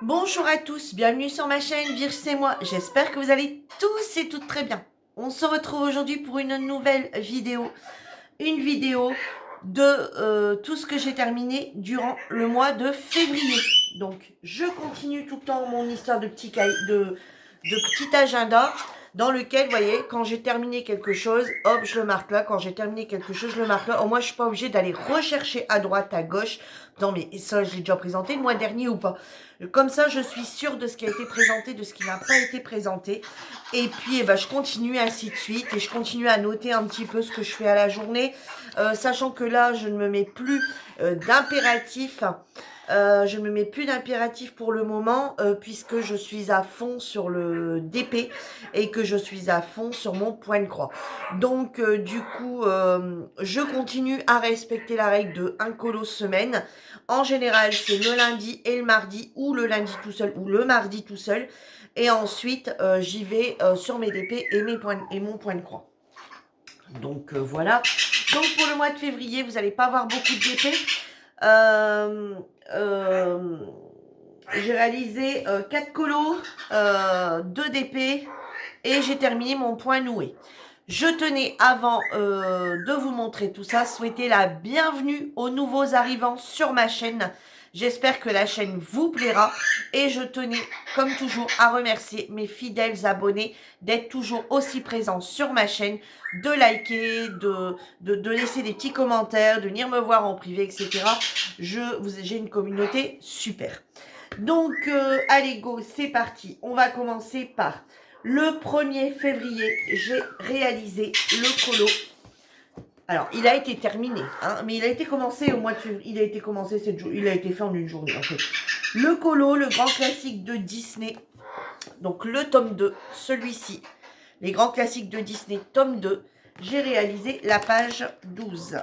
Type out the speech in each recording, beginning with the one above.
Bonjour à tous, bienvenue sur ma chaîne Virge c'est moi, j'espère que vous allez tous et toutes très bien. On se retrouve aujourd'hui pour une nouvelle vidéo, une vidéo de tout ce que j'ai terminé durant le mois de février. Donc je continue tout le temps mon histoire de petit agenda dans lequel, vous voyez, quand j'ai terminé quelque chose, hop, je le marque là. Quand j'ai terminé quelque chose, je le marque là. Au moins, je suis pas obligée d'aller rechercher à droite, à gauche. Non, mais ça, je l'ai déjà présenté le mois dernier ou pas. Comme ça, je suis sûre de ce qui a été présenté, de ce qui n'a pas été présenté. Et puis, je continue ainsi de suite. Et je continue à noter un petit peu ce que je fais à la journée. Sachant que là, je ne me mets plus d'impératif. Je ne me mets plus d'impératif pour le moment puisque je suis à fond sur le DP et que je suis à fond sur mon point de croix. Donc du coup, je continue à respecter la règle de un colo semaine. En général, c'est le lundi et le mardi ou le lundi tout seul ou le mardi tout seul. Et ensuite, j'y vais sur mes DP et mon point de croix. Donc voilà. Donc pour le mois de février, vous n'allez pas avoir beaucoup de DP. Euh, euh, j'ai réalisé 4 colos, 2 DP et j'ai terminé mon point noué. Je tenais, avant de vous montrer tout ça, souhaiter la bienvenue aux nouveaux arrivants sur ma chaîne. J'espère que la chaîne vous plaira et je tenais, comme toujours, à remercier mes fidèles abonnés d'être toujours aussi présents sur ma chaîne, de liker, de laisser des petits commentaires, de venir me voir en privé, etc. J'ai une communauté super. Donc, allez, go, c'est parti. On va commencer par le 1er février. J'ai réalisé le colo. Alors, il a été terminé, hein, mais il a été commencé au mois de février. Il a été commencé il a été fait en une journée, en fait. Le colo, le grand classique de Disney. Donc, le tome 2, celui-ci. Les grands classiques de Disney, tome 2. J'ai réalisé la page 12.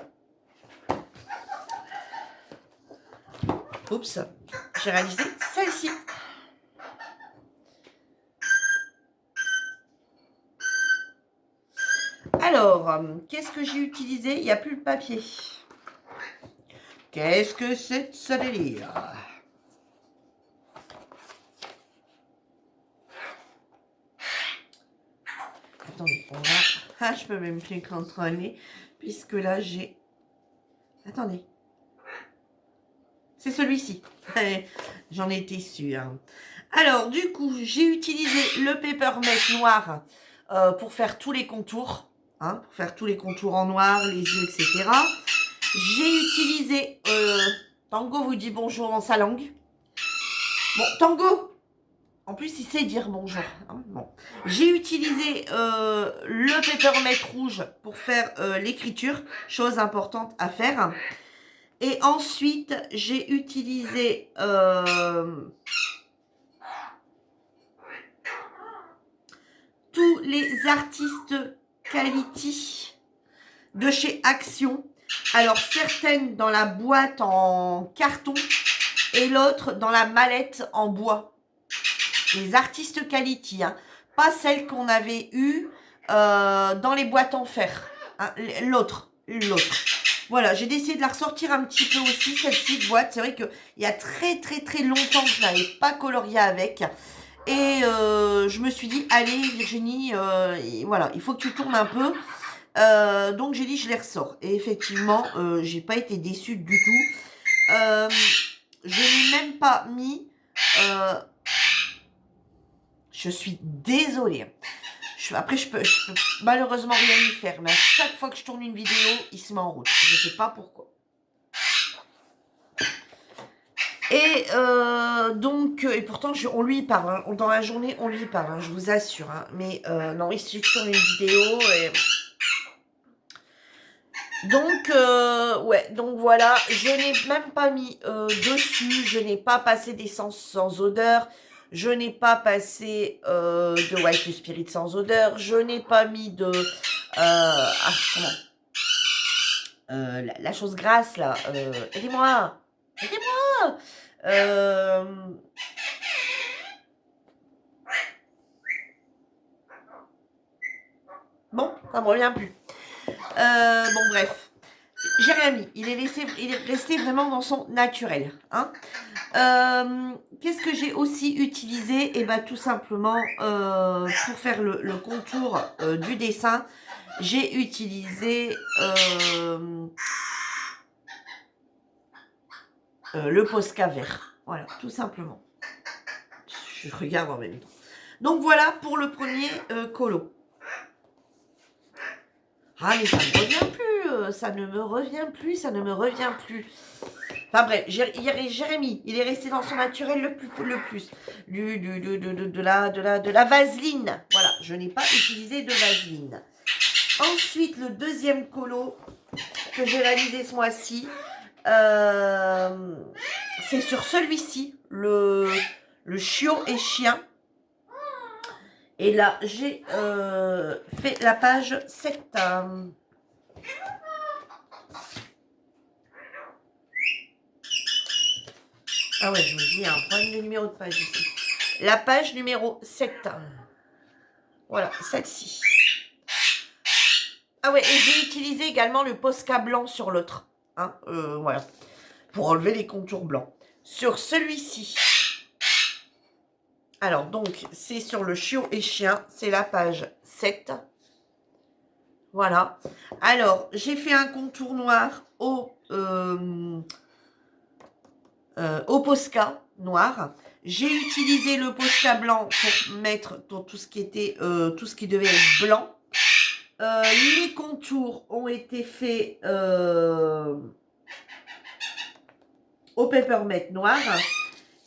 Oups, j'ai réalisé celle-ci. Alors, qu'est-ce que j'ai utilisé? Il n'y a plus le papier. Qu'est-ce que c'est de ce délire? Attendez, on va... Ah, je peux même plus contrôler, puisque là, j'ai... Attendez. C'est celui-ci. J'en étais sûre. Alors, du coup, j'ai utilisé le Papermate noir pour faire tous les contours. Hein, pour faire tous les contours en noir, les yeux, etc. J'ai utilisé... Tango vous dit bonjour dans sa langue. Bon, Tango, en plus, il sait dire bonjour. Hein, bon. J'ai utilisé le Papermate rouge pour faire l'écriture, chose importante à faire. Et ensuite, j'ai utilisé tous les artistes quality de chez Action. Alors, certaines dans la boîte en carton et l'autre dans la mallette en bois. Les artistes quality, hein, pas celles qu'on avait eues dans les boîtes en fer. Hein, l'autre. Voilà, j'ai décidé de la ressortir un petit peu aussi, celle-ci de boîte. C'est vrai qu'il y a très très très longtemps que je n'avais pas colorié avec. Et je me suis dit, allez Virginie, voilà, il faut que tu tournes un peu. Donc j'ai dit, je les ressors. Et effectivement, j'ai pas été déçue du tout. Je n'ai même pas mis... je suis désolée. Après, je peux malheureusement rien y faire. Mais à chaque fois que je tourne une vidéo, il se met en route. Je ne sais pas pourquoi. Et donc, et pourtant, on lui parle. Hein. Dans la journée, on lui parle. Hein, je vous assure. Hein. Mais non, ici, je tourne une vidéo. Et... Donc, ouais. Donc voilà. Je n'ai même pas mis dessus. Je n'ai pas passé d'essence sans odeur. Je n'ai pas passé de White Spirit sans odeur. Je n'ai pas mis de... comment la chose grasse, là. Aidez-moi. Aidez-moi. Bon, ça me revient plus. Bon, bref. J'ai rien mis. Il est resté vraiment dans son naturel. Hein. Qu'est-ce que j'ai aussi utilisé? Et bien, tout simplement, pour faire le contour du dessin, j'ai utilisé le Posca vert. Voilà, tout simplement. Je regarde en même temps. Donc, voilà pour le premier colo. Ah, mais ça ne me revient plus, ça ne me revient plus, ça ne me revient plus. Enfin bref, Jérémy, il est resté dans son naturel le plus. De la vaseline. Voilà, je n'ai pas utilisé de vaseline. Ensuite, le deuxième colo que j'ai réalisé ce mois-ci, c'est sur celui-ci, le chiot et chien. Et là, j'ai fait la page 7. Ah ouais, je me dis, il y a un problème de numéro de page ici. La page numéro 7. Voilà, celle-ci. Ah ouais, et j'ai utilisé également le Posca blanc sur l'autre. Hein, voilà, pour enlever les contours blancs. Sur celui-ci. Alors, donc, c'est sur le chiot et chien. C'est la page 7. Voilà. Alors, j'ai fait un contour noir au Posca noir. J'ai utilisé le Posca blanc pour mettre tout ce qui était, tout ce qui devait être blanc. Les contours ont été faits au Peppermint noir.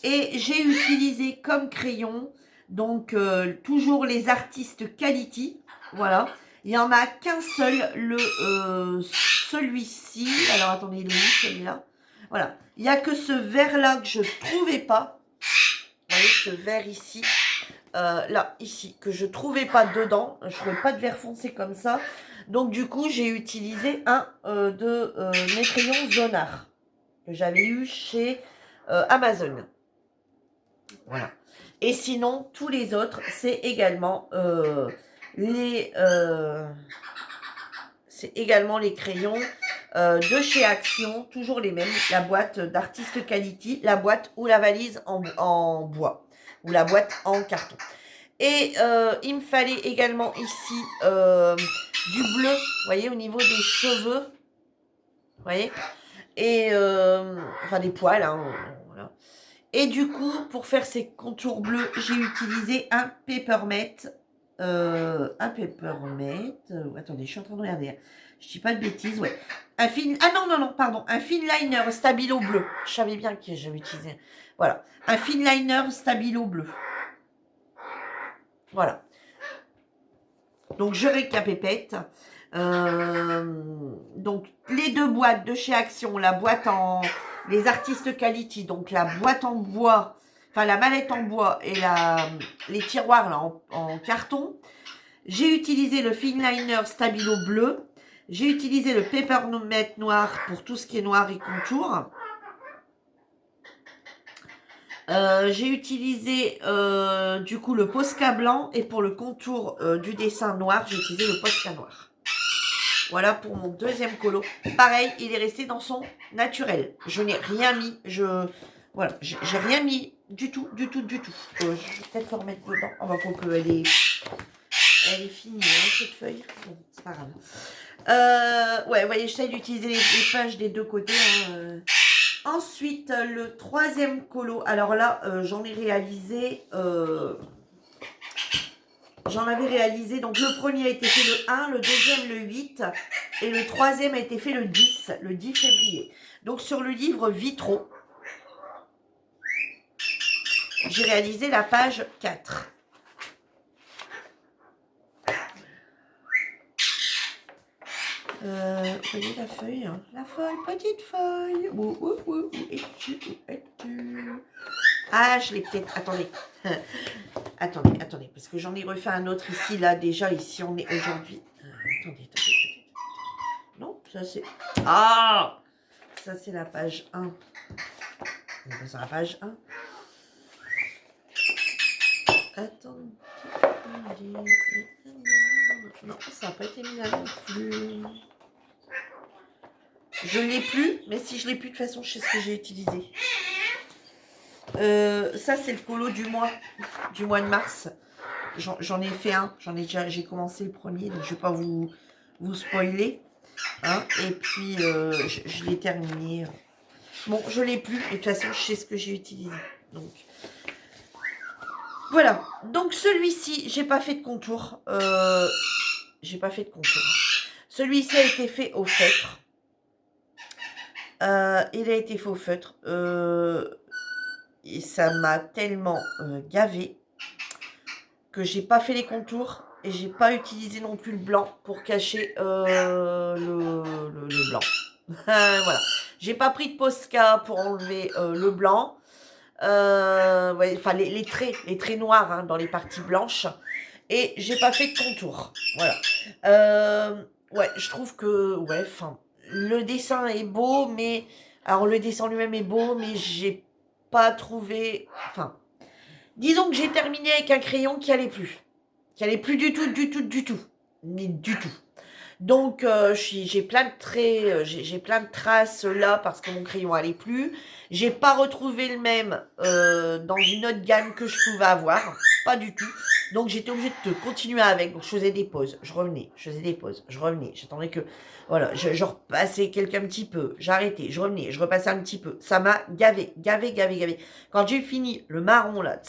Et j'ai utilisé comme crayon, donc toujours les artistes Quality. Voilà. Il n'y en a qu'un seul, celui-ci. Alors attendez, il est où celui-là? Voilà. Il n'y a que ce vert-là que je ne trouvais pas. Vous voyez ce vert ici. Là, ici, que je ne trouvais pas dedans. Je ne trouvais pas de vert foncé comme ça. Donc du coup, j'ai utilisé un de mes crayons Zonard. Que j'avais eu chez Amazon. Voilà. Et sinon, tous les autres, c'est également les crayons de chez Action, toujours les mêmes, la boîte d'Artiste Quality, la boîte ou la valise en bois, ou la boîte en carton. Et il me fallait également ici du bleu, vous voyez, au niveau des cheveux, vous voyez, et enfin des poils, hein, voilà. Et du coup, pour faire ces contours bleus, j'ai utilisé un Peppermint. Attendez, je suis en train de regarder. Je dis pas de bêtises, ouais. Un fineliner Stabilo bleu. Je savais bien que j'avais utilisé. Voilà. Un fineliner Stabilo bleu. Voilà. Donc, je récapépète. Donc, les deux boîtes de chez Action, la boîte en... Les artistes Quality, donc la boîte en bois, enfin la mallette en bois et les tiroirs là, en carton. J'ai utilisé le fineliner Stabilo bleu. J'ai utilisé le Peppermint noir pour tout ce qui est noir et contour. J'ai utilisé du coup le Posca blanc et pour le contour du dessin noir, j'ai utilisé le Posca noir. Voilà pour mon deuxième colo. Pareil, il est resté dans son naturel. Je n'ai rien mis. Voilà, j'ai rien mis du tout. Je vais peut-être le remettre dedans. On va pour qu'elle est finie, hein, cette feuille. Bon, c'est pas grave. Ouais, vous voyez, j'essaie d'utiliser les pages des deux côtés. Hein. Ensuite, le troisième colo. Alors là, j'en ai réalisé... J'en avais réalisé, donc le premier a été fait le 1, le deuxième le 8 et le troisième a été fait le 10 février. Donc sur le livre Vitro, j'ai réalisé la page 4. Vous voyez la feuille, hein, la feuille, petite feuille. Où es-tu? Ah, je l'ai peut-être... Attendez. Attendez, parce que j'en ai refait un autre ici, là, déjà, ici, on est aujourd'hui. Attendez. Non, ça c'est... Ah! Ça c'est la page 1. On est sur la page 1. Attendez. Non, ça n'a pas été mis là non plus. Je ne l'ai plus, mais si je l'ai plus, de toute façon, je sais ce que j'ai utilisé. Ça, c'est le colo du mois de mars. J'en ai fait un. J'ai commencé le premier, donc je ne vais pas vous spoiler. Hein, et puis, je l'ai terminé. Bon, je l'ai plus, mais de toute façon, je sais ce que j'ai utilisé. Donc, voilà. Donc, celui-ci, j'ai pas fait de contour. J'ai pas fait de contour. Celui-ci a été fait au feutre. Il a été fait au feutre. Et ça m'a tellement gavé que j'ai pas fait les contours et j'ai pas utilisé non plus le blanc pour cacher le blanc. Voilà. J'ai pas pris de Posca pour enlever le blanc. Ouais, enfin les traits noirs hein, dans les parties blanches. Et j'ai pas fait de contour. Voilà. Ouais, je trouve que ouais, enfin, le dessin est beau, mais alors le dessin lui-même est beau, mais j'ai pas trouvé. Enfin, disons que j'ai terminé avec un crayon qui allait plus du tout, du tout, mais du tout. Donc j'ai plein de traits, j'ai plein de traces là parce que mon crayon allait plus. J'ai pas retrouvé le même dans une autre gamme que je pouvais avoir, pas du tout. Donc j'étais obligée de continuer avec. Donc je faisais des pauses, je revenais, je faisais des pauses, je revenais. J'attendais que voilà, je repassais quelqu'un un petit peu, j'arrêtais, je revenais, je repassais un petit peu. Ça m'a gavé. Quand j'ai fini le marron là,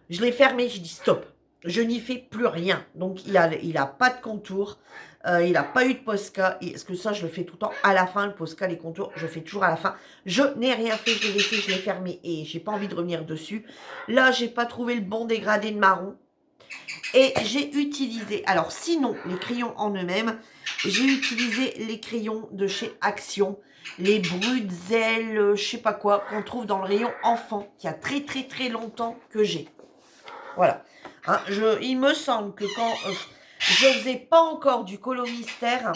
je l'ai fermé, j'ai dit stop. Je n'y fais plus rien. Donc il a pas de contour. Il n'a pas eu de Posca. Parce que ça, je le fais tout le temps à la fin. Le Posca, les contours, je fais toujours à la fin. Je n'ai rien fait, je l'ai laissé, je l'ai fermé. Et j'ai pas envie de revenir dessus. Là, j'ai pas trouvé le bon dégradé de marron. Et j'ai utilisé, alors sinon, les crayons en eux-mêmes, j'ai utilisé les crayons de chez Action. Les Brutzel, je sais pas quoi, qu'on trouve dans le rayon enfant. Qui a très très très longtemps que j'ai. Voilà. Hein, il me semble que quand je faisais pas encore du colo mystère,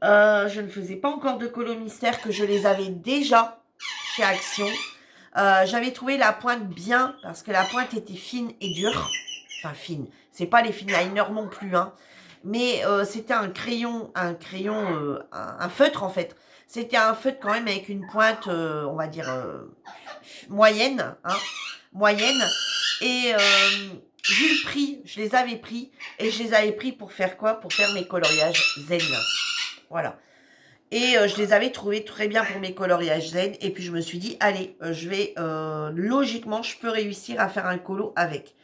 je ne faisais pas encore de colo mystère, que je les avais déjà chez Action. J'avais trouvé la pointe bien, parce que la pointe était fine et dure. Enfin, fine. C'est pas les fine liners non plus, hein. Mais c'était un crayon, un feutre en fait. C'était un feutre quand même avec une pointe, on va dire, moyenne, hein, moyenne. Et vu le prix, je les avais pris. Et je les avais pris pour faire quoi? Pour faire mes coloriages zen. Voilà. Et je les avais trouvés très bien pour mes coloriages zen. Et puis je me suis dit, allez, je vais, logiquement, je peux réussir à faire un colo avec.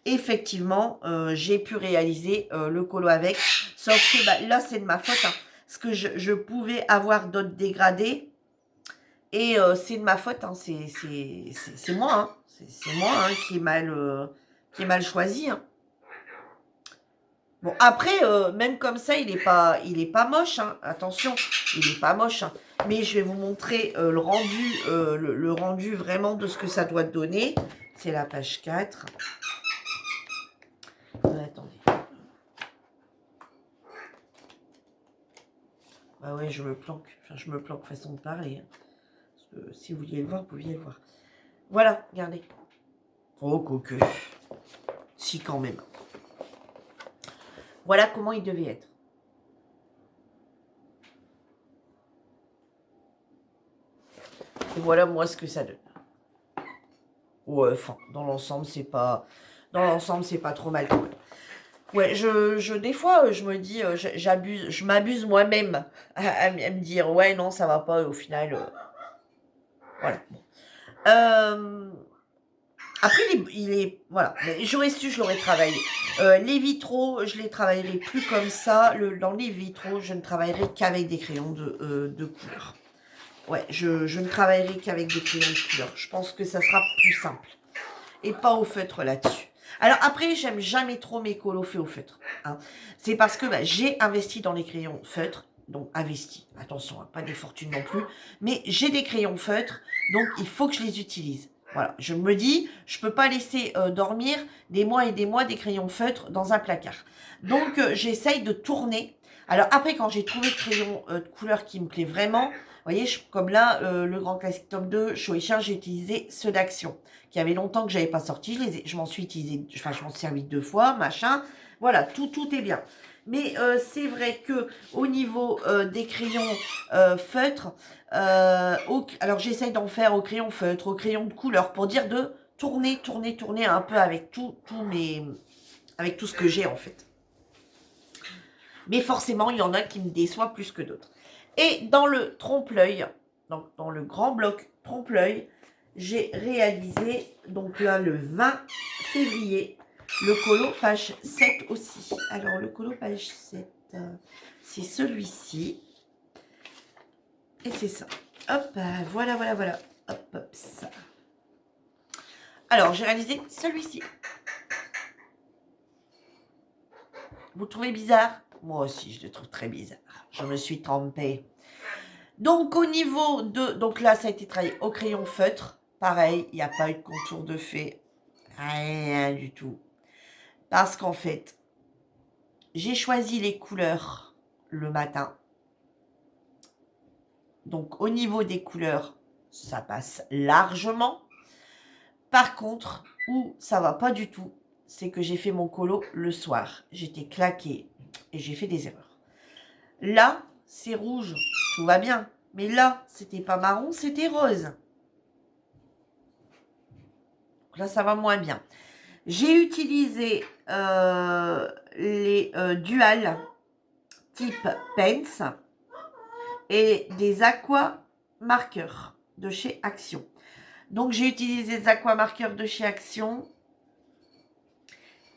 Effectivement, j'ai pu réaliser le colo avec. Sauf que bah, là, c'est de ma faute. Hein, parce que je pouvais avoir d'autres dégradés. Et c'est de ma faute. Hein, c'est moi. Hein, c'est moi hein, qui est mal choisi. Hein. Bon, après, même comme ça, il est pas moche. Hein. Attention, il est pas moche. Hein. Mais je vais vous montrer le rendu, le rendu vraiment de ce que ça doit donner. C'est la page 4. Attendez. Bah ouais, je me planque. Enfin, je me planque façon de parler. Hein. Parce que si vous vouliez le voir, vous pouviez le voir. Voilà, regardez. Oh, coque. Si, quand même. Voilà comment il devait être. Et voilà, moi, ce que ça donne. Ouais, enfin, dans l'ensemble, c'est pas... Dans l'ensemble, c'est pas trop mal quand même. Ouais, des fois, je me dis, j'abuse, je m'abuse moi-même à me dire, ouais, non, ça va pas, au final, voilà. Après, voilà, j'aurais su, je l'aurais travaillé. Les vitraux, je les travaillerai plus comme ça. Dans les vitraux, je ne travaillerai qu'avec des crayons de couleur. Ouais, je ne travaillerai qu'avec des crayons de couleur. Je pense que ça sera plus simple. Et pas au feutre là-dessus. Alors après, j'aime jamais trop mes colos faits au feutre. Hein. C'est parce que bah, j'ai investi dans les crayons feutres. Donc investi, attention, hein, pas des fortunes non plus. Mais j'ai des crayons feutres, donc il faut que je les utilise. Voilà, je me dis, je peux pas laisser dormir des mois et des mois des crayons feutres dans un placard. Donc j'essaye de tourner. Alors après, quand j'ai trouvé le crayon de couleur qui me plaît vraiment, vous voyez, comme là, le Grand Classique Tome 2, Shueisha, j'ai utilisé ceux d'Action, qui avait longtemps que je n'avais pas sorti. Je m'en suis utilisé, enfin, je m'en suis servi 2 fois, machin. Voilà, tout est bien. Mais c'est vrai que au niveau des crayons feutres, alors j'essaye d'en faire au crayon feutre, au crayon de couleur, pour dire de tourner, tourner, tourner un peu avec avec tout ce que j'ai en fait. Mais forcément, il y en a qui me déçoivent plus que d'autres. Et dans le trompe-l'œil, donc dans le grand bloc trompe-l'œil, j'ai réalisé, donc là, le 20 février, le colo page 7 aussi. Alors, le colo page 7, c'est celui-ci. Et c'est ça. Hop, voilà, voilà, voilà. Hop, hop, ça. Alors, j'ai réalisé celui-ci. Vous le trouvez bizarre? Moi aussi, je le trouve très bizarre. Je me suis trompée. Donc, au niveau de... Donc là, ça a été travaillé au crayon feutre. Pareil, il n'y a pas eu de contour de fait. Rien du tout. Parce qu'en fait, j'ai choisi les couleurs le matin. Donc, au niveau des couleurs, ça passe largement. Par contre, où ça va pas du tout, c'est que j'ai fait mon colo le soir. J'étais claquée et j'ai fait des erreurs. Là, c'est rouge, tout va bien. Mais là, c'était pas marron, c'était rose. Là, ça va moins bien. J'ai utilisé les Dual type Pens et des aqua marqueurs de chez Action. Donc, j'ai utilisé des aqua marqueurs de chez Action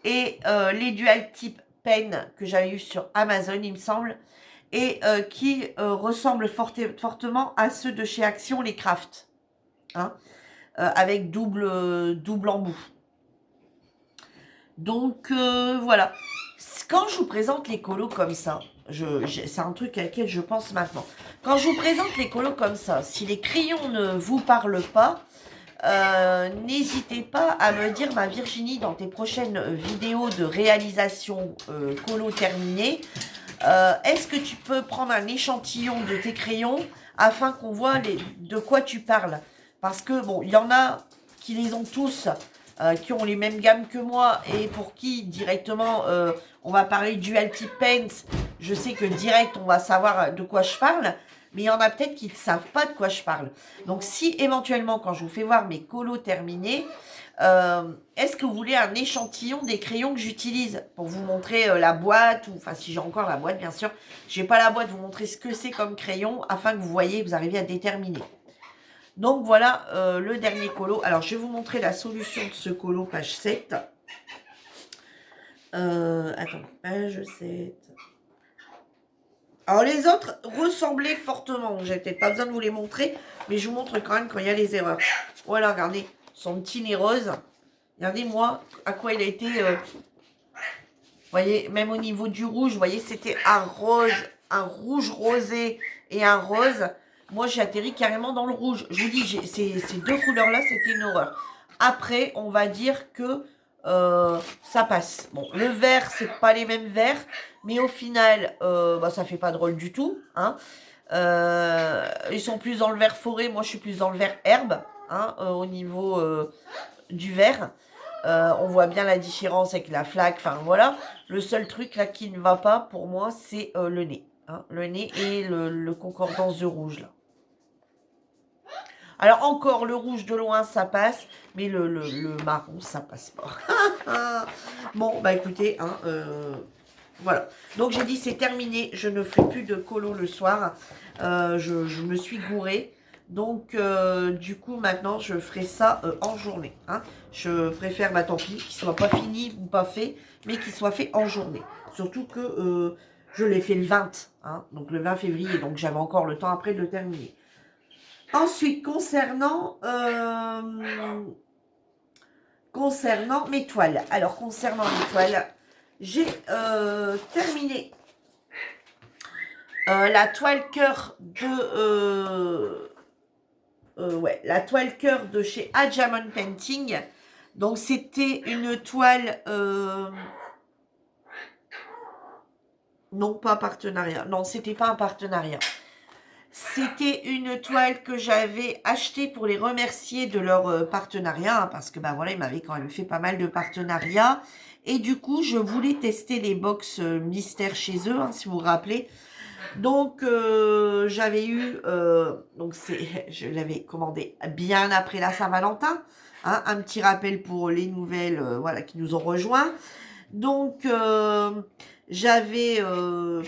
et les Dual type Pen que j'avais eu sur Amazon, il me semble, et qui ressemblent fortement à ceux de chez Action, les Craft, hein, avec double embout. Donc voilà. Quand je vous présente les colos comme ça, c'est un truc à lequel je pense maintenant. Quand je vous présente les colos comme ça, si les crayons ne vous parlent pas, n'hésitez pas à me dire, ma Virginie, dans tes prochaines vidéos de réalisation colo terminée, est-ce que tu peux prendre un échantillon de tes crayons afin qu'on voit de quoi tu parles? Parce que, bon, il y en a qui les ont tous, qui ont les mêmes gammes que moi et pour qui, directement, on va parler Dual Type Pens. Je sais que direct, on va savoir de quoi je parle. Mais il y en a peut-être qui ne savent pas de quoi je parle. Donc, si éventuellement, quand je vous fais voir mes colos terminés, est-ce que vous voulez un échantillon des crayons que j'utilise pour vous montrer la boîte, ou enfin si j'ai encore la boîte bien sûr, j'ai pas la boîte, vous montrer ce que c'est comme crayon afin que vous voyez, vous arriviez à déterminer. Donc voilà le dernier colo. Alors je vais vous montrer la solution de ce colo page 7. Attends, page 7. Alors les autres ressemblaient fortement, j'ai peut-être pas besoin de vous les montrer, mais je vous montre quand même quand il y a les erreurs. Voilà, regardez, son petit nez rose. Regardez-moi à quoi il a été... vous voyez, même au niveau du rouge, vous voyez, c'était un rouge rosé et un rose. Moi, j'ai atterri carrément dans le rouge. Je vous dis, ces deux couleurs-là, c'était une horreur. Après, on va dire que ça passe. Bon, le vert, c'est pas les mêmes verts, mais au final, bah, ça fait pas drôle du tout. Hein. Ils sont plus dans le vert forêt, moi, je suis plus dans le vert herbe, hein, au niveau du vert. On voit bien la différence avec la flaque, enfin voilà. Le seul truc là qui ne va pas pour moi, c'est le nez. Hein, le nez et le concordance de rouge là. Alors encore, le rouge de loin, ça passe, mais le marron, ça passe pas. Bon, bah écoutez, hein, voilà. Donc j'ai dit, c'est terminé, je ne ferai plus de colo le soir. Je me suis gourée. Donc, du coup, maintenant, je ferai ça en journée. Hein. Je préfère, bah tant pis, qu'il soit pas fini ou pas fait, mais qu'il soit fait en journée. Surtout que je l'ai fait le 20, hein, donc le 20 février, donc j'avais encore le temps après de le terminer. Ensuite, concernant mes toiles. Alors, concernant mes toiles, j'ai terminé la toile cœur de... la toile cœur de chez Adjamon Painting. Donc, c'était une toile... non, pas partenariat. Non, c'était pas un partenariat. C'était une toile que j'avais achetée pour les remercier de leur partenariat, hein, parce que bah voilà, ils m'avaient quand même fait pas mal de partenariats. Et du coup, je voulais tester les box mystères chez eux, hein, si vous vous rappelez. Donc, j'avais eu, donc je l'avais commandé bien après la Saint-Valentin, hein, un petit rappel pour les nouvelles, voilà, qui nous ont rejoints. Donc, j'avais,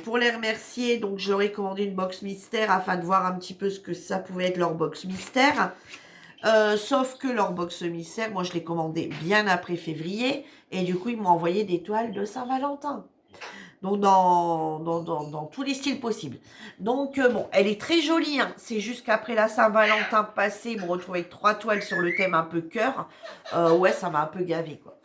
pour les remercier, donc je leur ai commandé une box mystère afin de voir un petit peu ce que ça pouvait être leur box mystère. Sauf que leur box mystère, moi je l'ai commandé bien après février, et du coup ils m'ont envoyé des toiles de Saint-Valentin. Donc dans tous les styles possibles. Donc bon, elle est très jolie, hein. C'est juste qu'après la Saint-Valentin passée, ils m'ont retrouvé avec 3 toiles sur le thème un peu cœur. Ouais, ça m'a un peu gavé, quoi.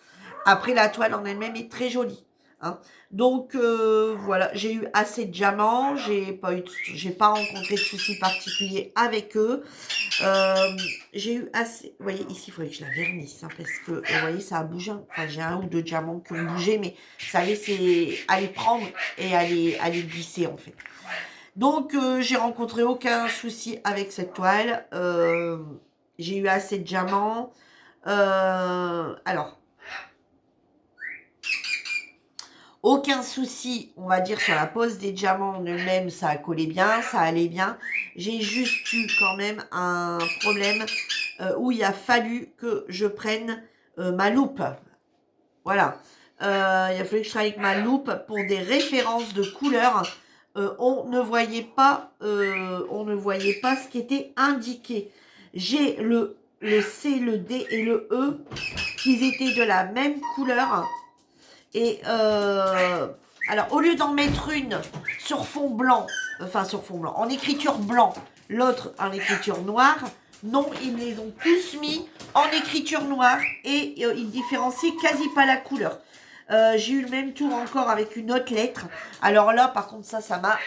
Après, la toile en elle-même est très jolie, hein. Donc voilà, j'ai eu assez de diamants, j'ai pas rencontré de soucis particuliers avec eux. J'ai eu assez. Vous voyez, ici, il faudrait que je la vernisse, hein, parce que vous voyez, ça a bougé. Enfin, j'ai un ou deux diamants qui ont bougé, mais ça allait, c'est à les prendre et à les glisser, en fait. Donc, j'ai rencontré aucun souci avec cette toile. J'ai eu assez de diamants. Alors, aucun souci, on va dire, sur la pose des diamants en eux-mêmes, ça a collé bien, ça allait bien. J'ai juste eu quand même un problème où il a fallu que je prenne ma loupe. Voilà. Il a fallu que je travaille avec ma loupe pour des références de couleurs. On ne voyait pas, ce qui était indiqué. J'ai le C, le D et le E qui étaient de la même couleur. Et alors, au lieu d'en mettre une sur fond blanc, en écriture blanc, l'autre en écriture noire, non, ils les ont tous mis en écriture noire et ils différencient quasi pas la couleur. J'ai eu le même tour encore avec une autre lettre. Alors là, par contre, ça m'a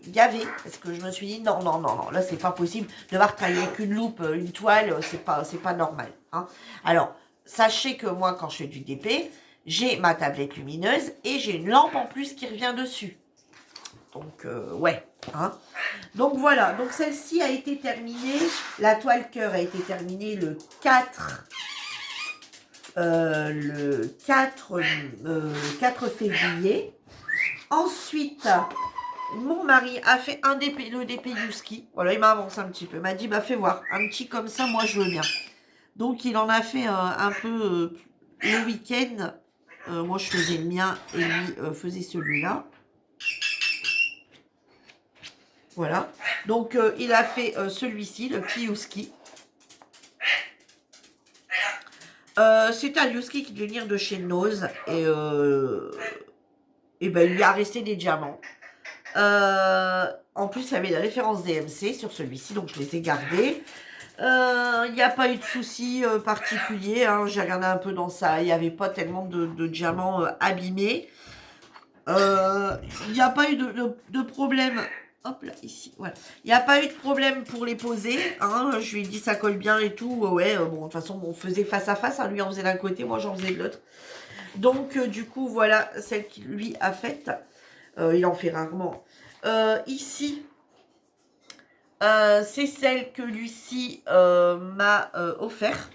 gavé parce que je me suis dit non, non, non, non, là c'est pas possible de voir travailler avec une loupe, une toile, c'est pas normal, hein. Alors, sachez que moi, quand je fais du DP, j'ai ma tablette lumineuse et j'ai une lampe en plus qui revient dessus. Donc, ouais, hein. Donc voilà, donc celle-ci a été terminée. La toile cœur a été terminée le 4 février. Ensuite, mon mari a fait le DP Yuski. Voilà, il m'a avancé un petit peu. Il m'a dit, bah fais voir, un petit comme ça, moi je veux bien. Donc il en a fait un peu le week-end. Moi je faisais le mien et lui faisait celui-là. Voilà. Donc il a fait celui-ci, le petit Yuski. C'est un Yuski qui devait venir de chez Nose et ben il lui a resté des diamants. En plus, il y avait des références DMC sur celui-ci, donc je les ai gardés. Il n'y a pas eu de soucis particuliers, hein. J'ai regardé un peu dans ça, il n'y avait pas tellement de diamants abîmés. Il n'y a pas eu de problème. Hop là, ici, voilà. Il n'y a pas eu de problème pour les poser, hein. Je lui ai dit ça colle bien et tout. Ouais, bon, de toute façon, on faisait face à face, hein. Lui en faisait d'un côté, moi j'en faisais de l'autre. Donc, du coup, voilà celle qu'il lui a faite. Il en fait rarement. Ici, c'est celle que Lucie m'a offert.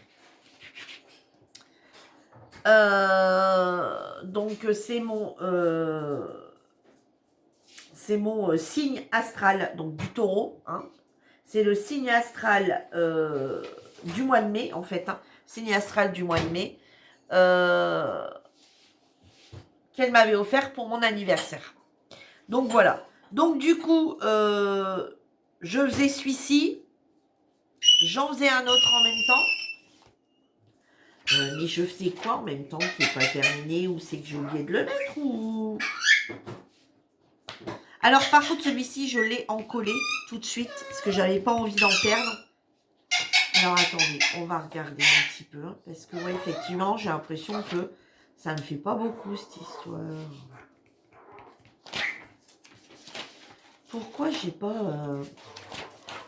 Donc c'est mon signe astral, donc du taureau, hein. C'est le signe astral du mois de mai, en fait, hein. Signe astral du mois de mai qu'elle m'avait offert pour mon anniversaire. Donc voilà. Donc du coup, je faisais celui-ci, j'en faisais un autre en même temps. Mais je faisais quoi en même temps qui n'est pas terminé, ou c'est que j'ai oublié de le mettre, ou... Alors par contre celui-ci je l'ai encollé tout de suite parce que j'avais pas envie d'en perdre. Alors attendez, on va regarder un petit peu, hein, parce que ouais, effectivement j'ai l'impression que ça ne fait pas beaucoup cette histoire. Pourquoi j'ai pas...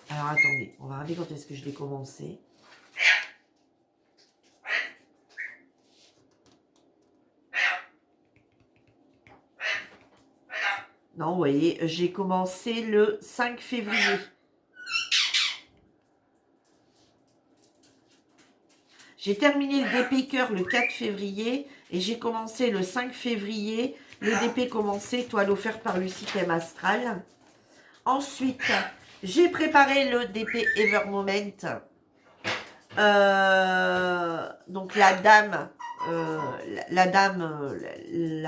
Alors attendez, on va regarder quand est-ce que je l'ai commencé. Non, vous voyez, j'ai commencé le 5 février. J'ai terminé le DP cœur le 4 février et j'ai commencé le 5 février. Le DP commencé, toile offerte par Lucie Thème Astral. Ensuite, j'ai préparé le DP Ever Moment. Donc la dame, la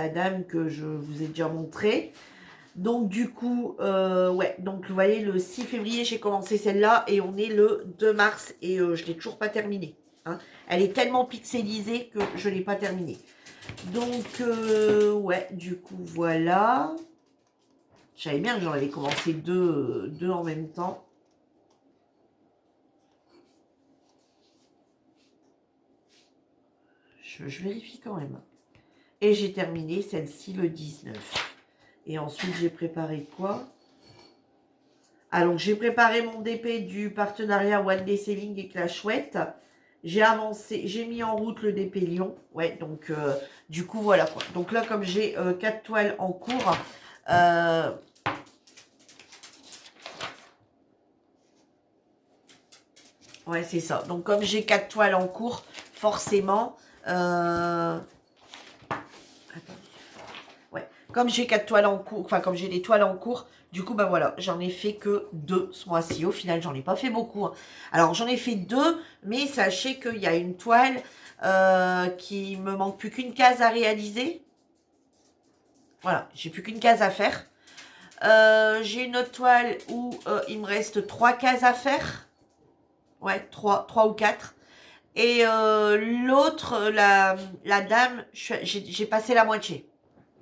dame que je vous ai déjà montré. Donc du coup, ouais, donc vous voyez, le 6 février, j'ai commencé celle-là et on est le 2 mars et je ne l'ai toujours pas terminée. Hein. Elle est tellement pixelisée que je ne l'ai pas terminée. Donc, ouais, du coup, voilà. Je savais bien que j'en avais commencé deux en même temps. Je vérifie quand même. Et j'ai terminé celle-ci le 19. Et ensuite, j'ai préparé quoi? Ah, donc j'ai préparé mon DP du partenariat One Day Saving avec la chouette. J'ai avancé, j'ai mis en route le DP Lyon. Ouais, donc du coup, voilà quoi. Donc là, comme j'ai 4 toiles en cours, ouais, c'est ça. Donc comme j'ai 4 toiles en cours, forcément, ouais, comme j'ai 4 toiles en cours, enfin comme j'ai des toiles en cours, du coup, ben voilà, j'en ai fait que 2 ce mois-ci. Au final, j'en ai pas fait beaucoup. Hein. Alors, j'en ai fait 2, mais sachez qu'il y a une toile qui me manque plus qu'une case à réaliser. Voilà, j'ai plus qu'une case à faire. J'ai une autre toile où il me reste 3 cases à faire. Ouais, 3 ou 4. Et l'autre, la dame, j'ai passé la moitié.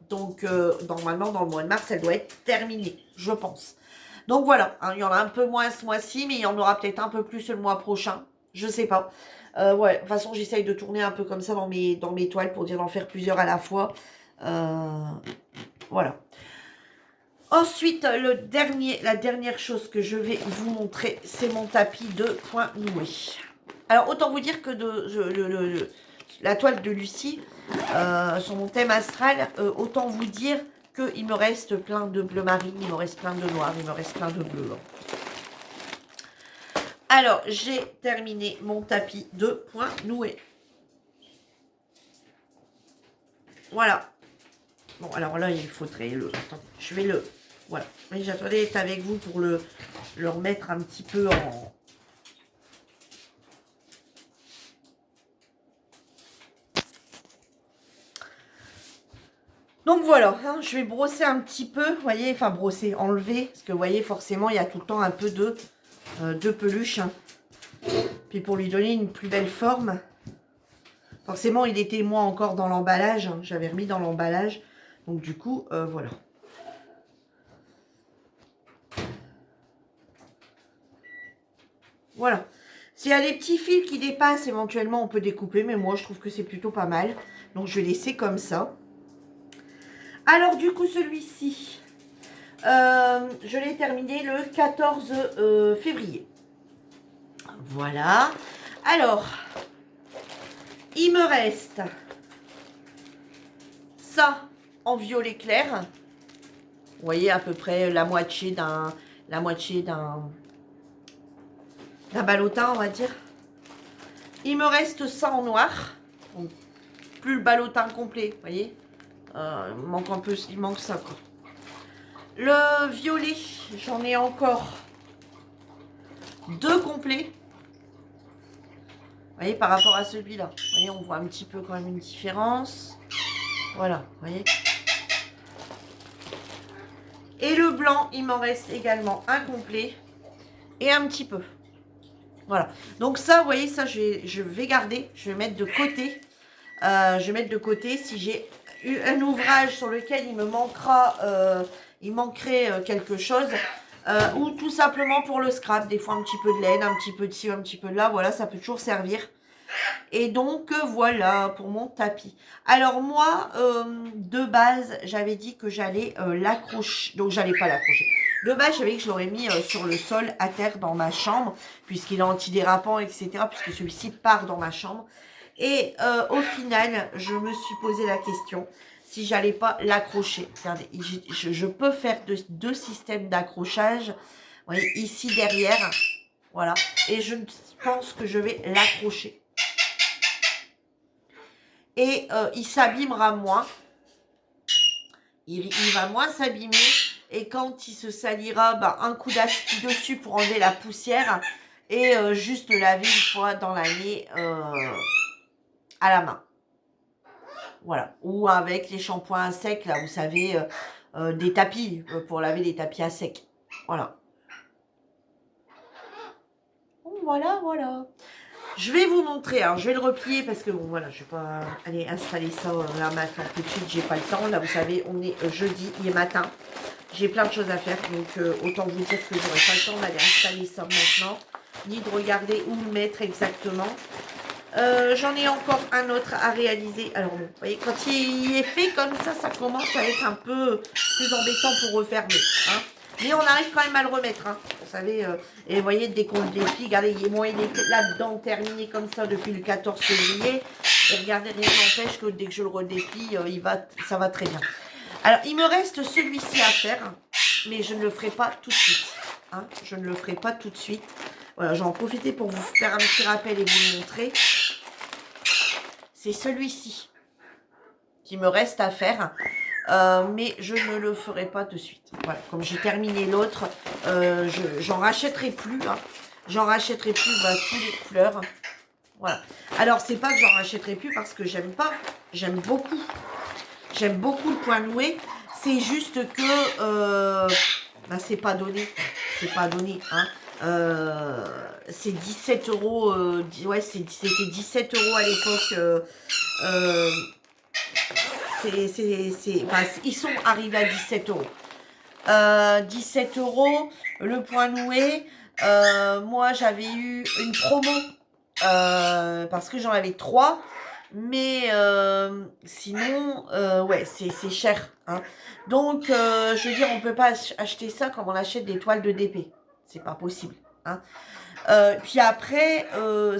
Donc, normalement, dans le mois de mars, elle doit être terminée, je pense. Donc, voilà. Hein, il y en a un peu moins ce mois-ci, mais il y en aura peut-être un peu plus le mois prochain. Je sais pas. Ouais, de toute façon, j'essaye de tourner un peu comme ça dans mes toiles pour dire d'en faire plusieurs à la fois. Voilà. Ensuite, la dernière chose que je vais vous montrer, c'est mon tapis de point noué. Alors, autant vous dire que la toile de Lucie, sur mon thème astral, autant vous dire qu'il me reste plein de bleu marine, il me reste plein de noir, il me reste plein de bleu. Alors, j'ai terminé mon tapis de point noué. Voilà. Bon, alors là, il faudrait le... Attends, je vais le... Voilà. Oui, j'attendais d'être avec vous pour le remettre un petit peu en... Donc voilà, hein, je vais brosser un petit peu, vous voyez, enfin brosser, enlever, parce que vous voyez, forcément, il y a tout le temps un peu de peluche. Hein. Puis pour lui donner une plus belle forme, forcément, il était moi encore dans l'emballage, hein, j'avais remis dans l'emballage, donc du coup, voilà. Voilà. S'il y a des petits fils qui dépassent, éventuellement, on peut découper, mais moi, je trouve que c'est plutôt pas mal. Donc, je vais laisser comme ça. Alors, du coup, celui-ci, je l'ai terminé le 14 février. Voilà. Alors, il me reste ça en violet clair. Vous voyez, à peu près la moitié d'un ballotin, on va dire. Il me reste ça en noir. Donc, plus le ballotin complet, vous voyez. Il manque un peu, il manque ça, quoi. Le violet, j'en ai encore 2 complets. Vous voyez, par rapport à celui-là. Vous voyez, on voit un petit peu quand même une différence. Voilà, vous voyez. Et le blanc, il m'en reste également un complet. Et un petit peu. Voilà. Donc ça, vous voyez, ça, je vais garder. Je vais mettre de côté. Je vais mettre de côté si j'ai eu un ouvrage sur lequel il me manquera, il manquerait quelque chose. Ou tout simplement pour le scrap. Des fois, un petit peu de laine, un petit peu de ci, un petit peu de là. Voilà, ça peut toujours servir. Et donc, voilà pour mon tapis. Alors, moi, de base, j'avais dit que j'allais l'accrocher. Donc, j'allais pas l'accrocher. De base, j'avais dit que je l'aurais mis sur le sol, à terre, dans ma chambre, puisqu'il est antidérapant, etc., puisque celui-ci part dans ma chambre. Et au final, je me suis posé la question si j'allais pas l'accrocher. Regardez, je peux faire deux systèmes d'accrochage. Vous voyez, ici, derrière. Voilà. Et je pense que je vais l'accrocher. et il s'abîmera moins. Il va moins s'abîmer et quand il se salira, bah, un coup d'aspi dessus pour enlever la poussière et juste le laver une fois dans l'année à la main. Voilà. Ou avec les shampoings à sec, là, vous savez, des tapis, pour laver des tapis à sec. Voilà. Voilà, voilà. Je vais vous montrer, alors je vais le replier parce que bon voilà, je vais pas aller installer ça là maintenant tout de suite, j'ai pas le temps. Là vous savez, on est jeudi, il est matin, j'ai plein de choses à faire, donc autant vous dire que j'aurai pas le temps d'aller installer ça maintenant, ni de regarder où le mettre exactement. J'en ai encore un autre à réaliser. Alors bon, vous voyez, quand il est fait comme ça commence à être un peu plus embêtant pour refermer. Hein. Mais on arrive quand même à le remettre. Hein. Vous savez, et vous voyez, dès qu'on le déplie, regardez, moi il est là-dedans terminé comme ça depuis le 14 février. Et regardez, rien n'empêche que dès que je le redéplie, ça va très bien. Alors, il me reste celui-ci à faire, mais je ne le ferai pas tout de suite. Hein. Je ne le ferai pas tout de suite. Voilà, j'en profite pour vous faire un petit rappel et vous le montrer. C'est celui-ci qui me reste à faire, mais je ne le ferai pas de suite. Voilà, comme j'ai terminé l'autre, j'en rachèterai plus. Hein. J'en rachèterai plus tous les couleurs. Voilà. Alors, c'est pas que j'en rachèterai plus parce que j'aime pas. J'aime beaucoup. J'aime beaucoup le point noué. C'est juste que c'est pas donné. C'est pas donné. Hein. C'est 17 euros. Ouais, c'était 17 euros à l'époque. Ils sont arrivés à 17 euros. 17 euros, le point noué. Moi, j'avais eu une promo parce que j'en avais 3. Mais sinon, ouais, c'est cher. Hein. Donc, je veux dire, on ne peut pas acheter ça comme on achète des toiles de DP. C'est pas possible. Hein. Puis après,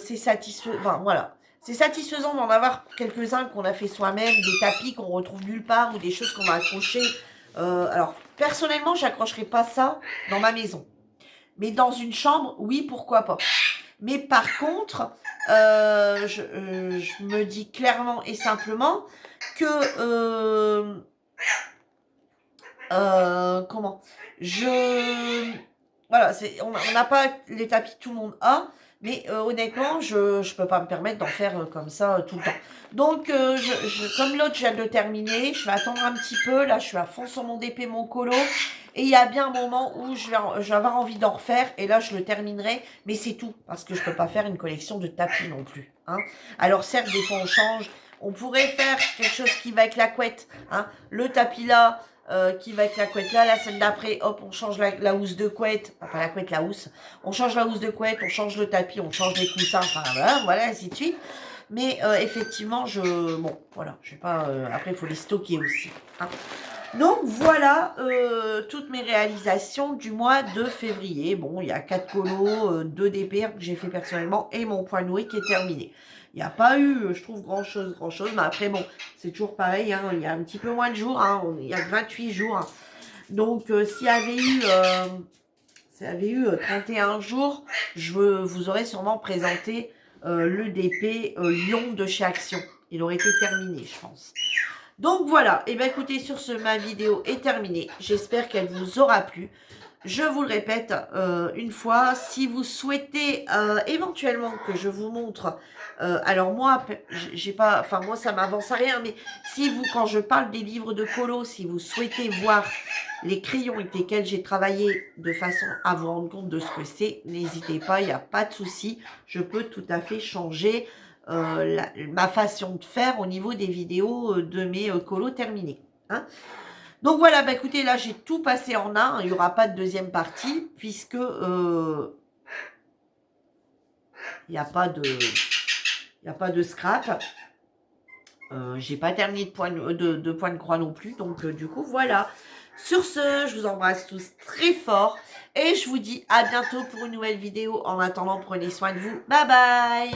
c'est satisfaisant. Enfin, voilà. C'est satisfaisant d'en avoir quelques-uns qu'on a fait soi-même, des tapis qu'on retrouve nulle part ou des choses qu'on va accrocher. Alors, personnellement, j'accrocherai pas ça dans ma maison. Mais dans une chambre, oui, pourquoi pas. Mais par contre, je me dis clairement et simplement que comment voilà, on n'a pas les tapis que tout le monde a, mais honnêtement, je ne peux pas me permettre d'en faire comme ça tout le temps. Donc, comme l'autre, je viens de le terminer, je vais attendre un petit peu. Là, je suis à fond sur mon DP, mon colo. Et il y a bien un moment où je vais avoir envie d'en refaire. Et là, je le terminerai. Mais c'est tout. Parce que je ne peux pas faire une collection de tapis non plus. Hein. Alors, certes, des fois, on change. On pourrait faire quelque chose qui va avec la couette. Hein. Le tapis là. Qui va avec la couette là, la semaine d'après, hop, on change la housse de couette, enfin la couette, la housse, on change la housse de couette, on change le tapis, on change les coussins, enfin voilà, ainsi de suite. Mais effectivement, bon, voilà, je sais pas, après il faut les stocker aussi. Hein. Donc voilà toutes mes réalisations du mois de février. Bon, il y a 4 colos, 2 DP que j'ai fait personnellement et mon point noué qui est terminé. Il n'y a pas eu, je trouve, grand-chose. Mais après, bon, c'est toujours pareil. Hein, il y a un petit peu moins de jours. Hein, il y a 28 jours. Hein. Donc, s'il y avait eu 31 jours, vous aurais sûrement présenté le DP Lyon de chez Action. Il aurait été terminé, je pense. Donc, voilà. Et bien, écoutez, sur ce, ma vidéo est terminée. J'espère qu'elle vous aura plu. Je vous le répète une fois, si vous souhaitez éventuellement que je vous montre, alors moi, j'ai pas, enfin moi ça m'avance à rien, mais si vous, quand je parle des livres de colo, si vous souhaitez voir les crayons avec lesquels j'ai travaillé de façon à vous rendre compte de ce que c'est, n'hésitez pas, il n'y a pas de souci, je peux tout à fait changer ma façon de faire au niveau des vidéos de mes colos terminés. Hein. Donc voilà, bah écoutez, là j'ai tout passé en un, il n'y aura pas de deuxième partie, puisque il n'y a pas de scrap. J'ai pas terminé de point de croix non plus, donc du coup voilà. Sur ce, je vous embrasse tous très fort, et je vous dis à bientôt pour une nouvelle vidéo. En attendant, prenez soin de vous. Bye bye.